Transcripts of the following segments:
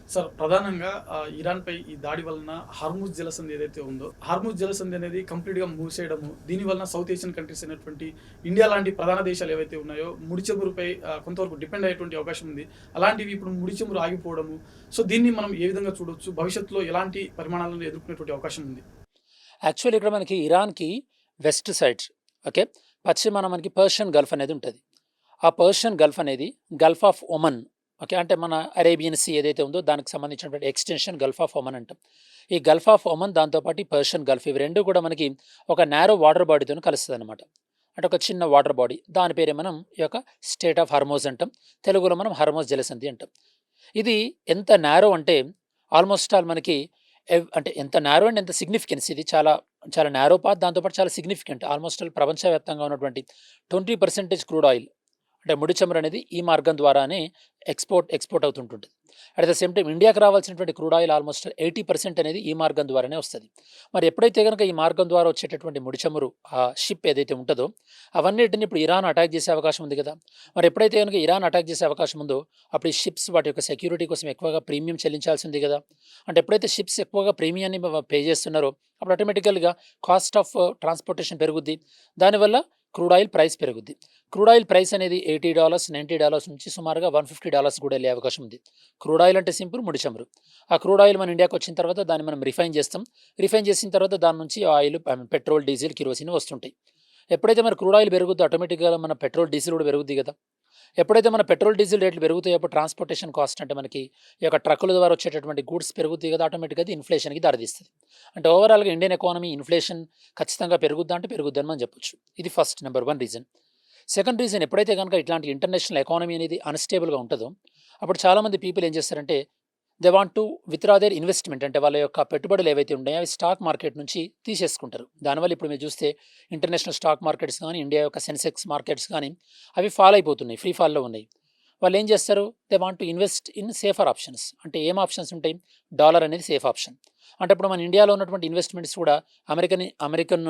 Sir ప్రధానంగా ఇరాన్‌పై ఈ దాడి వలన హార్ముజ్ జలసంధి ఏదైతే ఉందో, హార్ముజ్ జలసంధి అనేది కంప్లీట్‌గా మూసేయడము. దీని వలన సౌత్ ఏషియన్ కంట్రీస్ అయినటువంటి ఇండియా లాంటి ప్రధాన దేశాలు ఏవైతే ఉన్నాయో, ముడి చమురుపై కొంతవరకు డిపెండ్ అయ్యేటువంటి అవకాశం ఉంది. అలాంటివి ఇప్పుడు ముడి చమురు ఆగిపోవడము. సో, దీన్ని మనం ఏ విధంగా చూడొచ్చు? భవిష్యత్తులో ఎలాంటి పరిమాణాలను ఎదుర్కొనేటువంటి అవకాశం ఉంది? యాక్చువల్లీ ఇక్కడ మనకి ఇరాన్‌కి వెస్ట్ సైడ్ ఓకే. పశ్చిమాన మనకి పర్షియన్ గల్ఫ్ అనేది ఉంటది. ఆ పర్షియన్ గల్ఫ్ అనేది గల్ఫ్ ఆఫ్ ఒమన్ ఓకే. అంటే మన అరేబియన్ సీ ఏదైతే ఉందో దానికి సంబంధించినటువంటి ఎక్స్‌టెన్షన్ గల్ఫ్ ఆఫ్ ఒమన్ అంటాం. ఈ గల్ఫ్ ఆఫ్ ఒమన్ దాంతో పాటు ఈ పర్షియన్ గల్ఫ్ ఇవి 2 కూడా మనకి ఒక నారో వాటర్ బాడీతోని కలుస్తదనమాట. అంటే ఒక చిన్న వాటర్ బాడీ. దాని పేరే మనం ఈ యొక్క స్టేట్ ఆఫ్ హర్మోజ్ అంటాం. తెలుగులో మనం హర్మోజ్ జలసంధి అంటాం. ఇది ఎంత నారో అంటే ఆల్మోస్ట్ ఆల్ మనకి అంటే ఎంత నారో అండ్ ఎంత సిగ్నిఫికెన్స్ ఇది చాలా చాలా నారో పాత్ దాంతో పాటు చాలా సిగ్నిఫికెంట్. ఆల్మోస్ట్ ఆల్ ప్రపంచవ్యాప్తంగా ఉన్నటువంటి 20% క్రూడ్ ఆయిల్ అంటే ముడి చమురు అనేది ఈ మార్గం ద్వారానే ఎక్స్‌పోర్ట్ అవుతుంటుంది. అట్ ద సేమ్ టైమ్ ఇండియాకి రావాల్సినటువంటి క్రూడ్ ఆయిల్ ఆల్మోస్ట్ 80% అనేది ఈ మార్గం ద్వారానే వస్తది. మరి ఎప్పుడైతే గనుక ఈ మార్గం ద్వారా వచ్చేటటువంటి ముడి చమురు షిప్ ఏదైతే ఉంటదో అవన్నిటిని ఇప్పుడు ఇరాన్ అటాక్ చేసే అవకాశం ఉంది కదా! మరి ఎప్పుడైతే గనుక ఇరాన్ అటాక్ చేసే అవకాశం ఉందో అప్పుడు ఈ షిప్స్ వాటి యొక్క సెక్యూరిటీ కోసం ఎక్కువగా ప్రీమియం చెల్లించాల్సి ఉంది కదా! అంటే ఎప్పుడైతే షిప్స్ ఎక్కువగా ప్రీమియాన్ని పే చేస్తున్నారో అప్పుడు ఆటోమేటికల్‌గా కాస్ట్ ఆఫ్ ట్రాన్స్‌పోర్టేషన్ పెరుగుద్ది. దానివల్ల క్రూడ్ ఆయిల్ ప్రైస్ పెరుగుద్ది. క్రూడ్ ఆయిల్ ప్రైస్ అనేది $80, $90 నుంచి సుమారుగా $150 కూడా వెళ్ళే అవకాశం ఉంది. క్రూడ్ ఆయిల్ అంటే సింపుల్ ముడి చమురు. ఆ క్రూడ్ ఆయిల్ మన ఇండియాకి వచ్చిన తర్వాత దాన్ని మనం రిఫైన్ చేస్తాం. రిఫైన్ చేసిన తర్వాత దాని నుంచి ఆయిల్ పెట్రోల్, డీజిల్, కిరోసిన్ వస్తుంటాయి. ఎప్పుడైతే మన క్రూడ్ ఆయిల్ పెరుగుద్దో ఆటోమేటిక్‌గా మన పెట్రోల్, డీజిల్ కూడా పెరుగుద్ది కదా! ఎప్పుడైతే మన పెట్రోల్, డీజిల్ రేట్లు పెరుగుతాయో అప్పుడు ట్రాన్స్‌పోర్టేషన్ కాస్ట్ అంటే మనకి ఈ యొక్క ట్రక్కుల ద్వారా వచ్చేటటువంటి గూడ్స్ పెరుగుతాయి కదా! ఆటోమేటిక్‌గా అది ఇన్‌ఫ్లేషన్‌కి దారితీస్తది. అంటే ఓవరాల్‌గా ఇండియన్ ఎకానమీ ఇన్‌ఫ్లేషన్ ఖచ్చితంగా పెరుగుద్దా అంటే పెరుగుద్దని మనం చెప్పొచ్చు. ఇది first number 1 reason. Second reason ఎప్పుడైతే గనుక ఇట్లాంటి ఇంటర్నేషనల్ ఎకానమీ అనేది అన్‌స్టేబుల్‌గా ఉంటదో అప్పుడు చాలామంది పీపుల్ ఏం చేస్తారంటే they want to withdraw their investment అంటే వాళ్ళ యొక్క పెట్టుబడులు ఏవైతే ఉన్నాయో అవి స్టాక్ మార్కెట్ నుంచి తీసేసుకుంటారు. దానివల్ల ఇప్పుడు మీరు చూస్తే ఇంటర్నేషనల్ స్టాక్ మార్కెట్స్ గానీ, ఇండియా యొక్క సెన్సెక్స్ మార్కెట్స్ గానీ అవి ఫాల్ అయిపోతున్నాయి. ఫ్రీ ఫాల్‌లో ఉన్నాయి. వాళ్ళేం చేస్తారు? They want to invest in safer options. అంటే ఏం ఆప్షన్స్ ఉంటాయి? డాలర్ అనేది సేఫ్ ఆప్షన్. అంటే ఇప్పుడు మన ఇండియాలో ఉన్నటువంటి ఇన్వెస్ట్‌మెంట్స్ కూడా అమెరికన్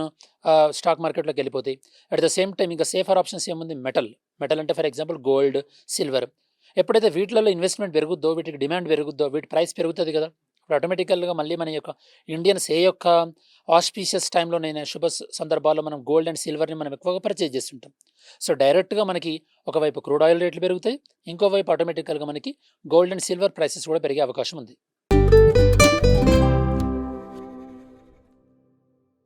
స్టాక్ మార్కెట్‌లోకి వెళ్ళిపోతాయి. అట్ ద సేమ్ టైమ్ ఇంకా సేఫర్ ఆప్షన్స్ ఏముంది? మెటల్. మెటల్ అంటే ఫర్ ఎగ్జాంపుల్ గోల్డ్, సిల్వర్. ఎప్పుడైతే వీటిలలో ఇన్వెస్ట్‌మెంట్ పెరుగుద్దో, వీటికి డిమాండ్ పెరుగుద్దో, వీటి ప్రైస్ పెరుగుతది కదా! ఇప్పుడు ఆటోమేటికల్‌గా మళ్ళీ మన యొక్క ఇండియన్స్ ఏ యొక్క ఆస్పీషియస్ టైమ్‌లోనైనా సందర్భాల్లో మనం గోల్డ్ అండ్ సిల్వర్‌ని మనం ఎక్కువగా పర్చేజ్ చేస్తుంటాం. సో, డైరెక్ట్‌గా మనకి ఒకవైపు క్రూడ్ ఆయిల్ రేట్లు పెరుగుతాయి. ఇంకోవైపు ఆటోమేటికల్‌గా మనకి గోల్డ్ అండ్ సిల్వర్ ప్రైసెస్ కూడా పెరిగే అవకాశం ఉంది.